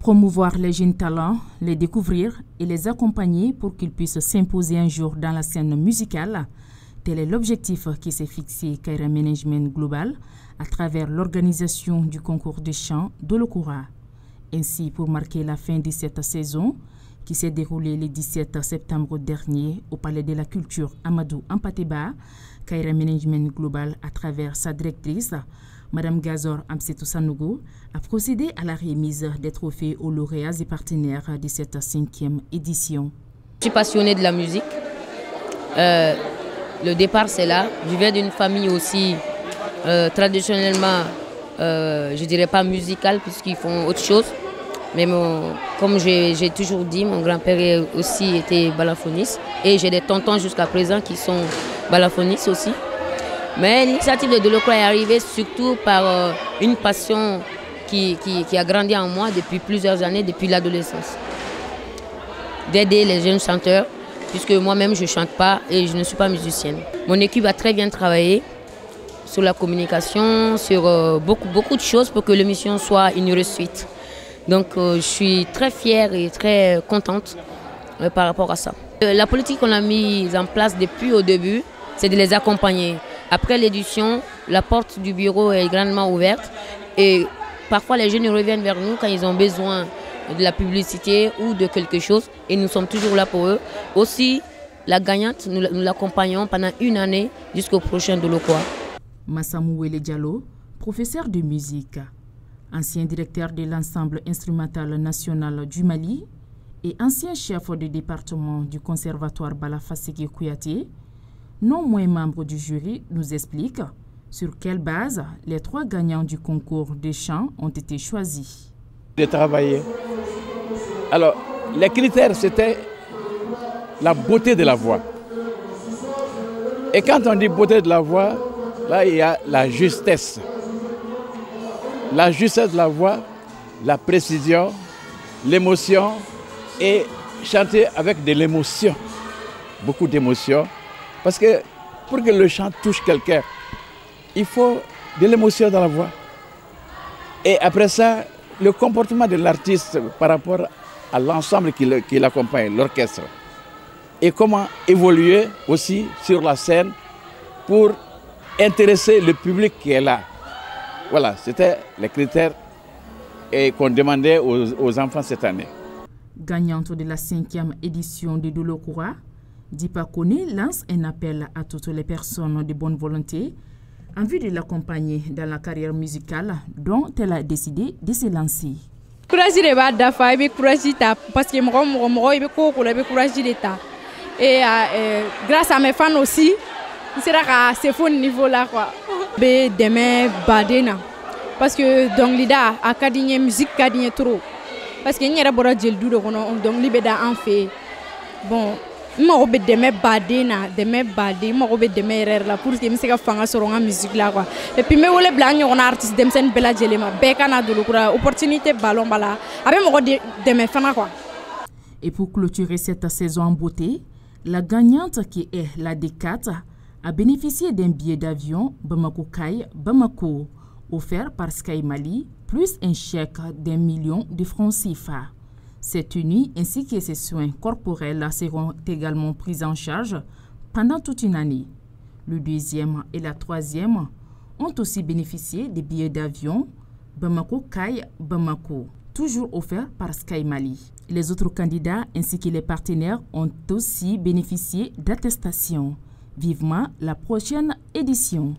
Promouvoir les jeunes talents, les découvrir et les accompagner pour qu'ils puissent s'imposer un jour dans la scène musicale. Tel est l'objectif qui s'est fixé Kaira Management Global à travers l'organisation du concours de chant d'Olokura. Ainsi, pour marquer la fin de cette saison, qui s'est déroulée le 17 septembre dernier au Palais de la Culture Amadou Ampateba, Kaira Management Global, à travers sa directrice, Madame Gazor Amsetou Sanogo, a procédé à la remise des trophées aux lauréats et partenaires de cette 5e édition. Je suis passionnée de la musique. Le départ, c'est là. Je viens d'une famille aussi traditionnellement, je dirais pas musicale, puisqu'ils font autre chose. Mais comme j'ai toujours dit, mon grand-père aussi était balafoniste. Et j'ai des tontons jusqu'à présent qui sont balaphonistes aussi. Mais l'initiative de Olokura est arrivée surtout par une passion qui a grandi en moi depuis plusieurs années, depuis l'adolescence. D'aider les jeunes chanteurs, puisque moi-même je ne chante pas et je ne suis pas musicienne. Mon équipe a très bien travaillé sur la communication, sur beaucoup de choses pour que l'émission soit une réussite. Donc je suis très fière et très contente par rapport à ça. La politique qu'on a mise en place depuis au début, c'est de les accompagner. Après l'édition, la porte du bureau est grandement ouverte et parfois les jeunes reviennent vers nous quand ils ont besoin de la publicité ou de quelque chose et nous sommes toujours là pour eux. Aussi, la gagnante, nous l'accompagnons pendant une année jusqu'au prochain Olokura. Massamou Wele Diallo, professeur de musique, ancien directeur de l'ensemble instrumental national du Mali et ancien chef de département du conservatoire Balafasségué Kouyaté, non moins membre du jury, nous explique sur quelle base les 3 gagnants du concours de chant ont été choisis. De travailler. Alors, les critères, c'était la beauté de la voix. Et quand on dit beauté de la voix, là, il y a la justesse. La justesse de la voix, la précision, l'émotion et chanter avec de l'émotion. Beaucoup d'émotion. Parce que pour que le chant touche quelqu'un, il faut de l'émotion dans la voix. Et après ça, le comportement de l'artiste par rapport à l'ensemble qui l'accompagne, l'orchestre. Et comment évoluer aussi sur la scène pour intéresser le public qui est là. Voilà, c'était les critères qu'on demandait aux enfants cette année. Gagnante de la 5e édition de Olokura, Dipa Kone lance un appel à toutes les personnes de bonne volonté en vue de l'accompagner dans la carrière musicale dont elle a décidé de se lancer. Courage de ba dafa ibe courage ta parce que mo ibe ko ibe courage de ta et grâce à mes fans aussi c'est là c'est faux niveau là quoi. Be demain badena parce que donc lida akadinye musique kadinye trop parce que nyera bora jel du do kono donc libeda en fait bon mo be demain badena demain badé mo be demain rere la pour que me se ka fanga soronga musique là quoi et puis me wole blanc on artiste dem sen bela jelema be kana do Olokura opportunité ballon bala avec mo demain fana quoi. Et pour clôturer cette saison en beauté, la gagnante qui est la D4 a bénéficié d'un billet d'avion Bamako-Kai-Bamako offert par Sky Mali, plus un chèque d'1 million de francs CFA. Ces tenues ainsi que ses soins corporels seront également pris en charge pendant toute une année. Le 2e et la 3e ont aussi bénéficié des billets d'avion Bamako-Kai-Bamako, toujours offerts par Sky Mali. Les autres candidats ainsi que les partenaires ont aussi bénéficié d'attestations. Vivement la prochaine édition.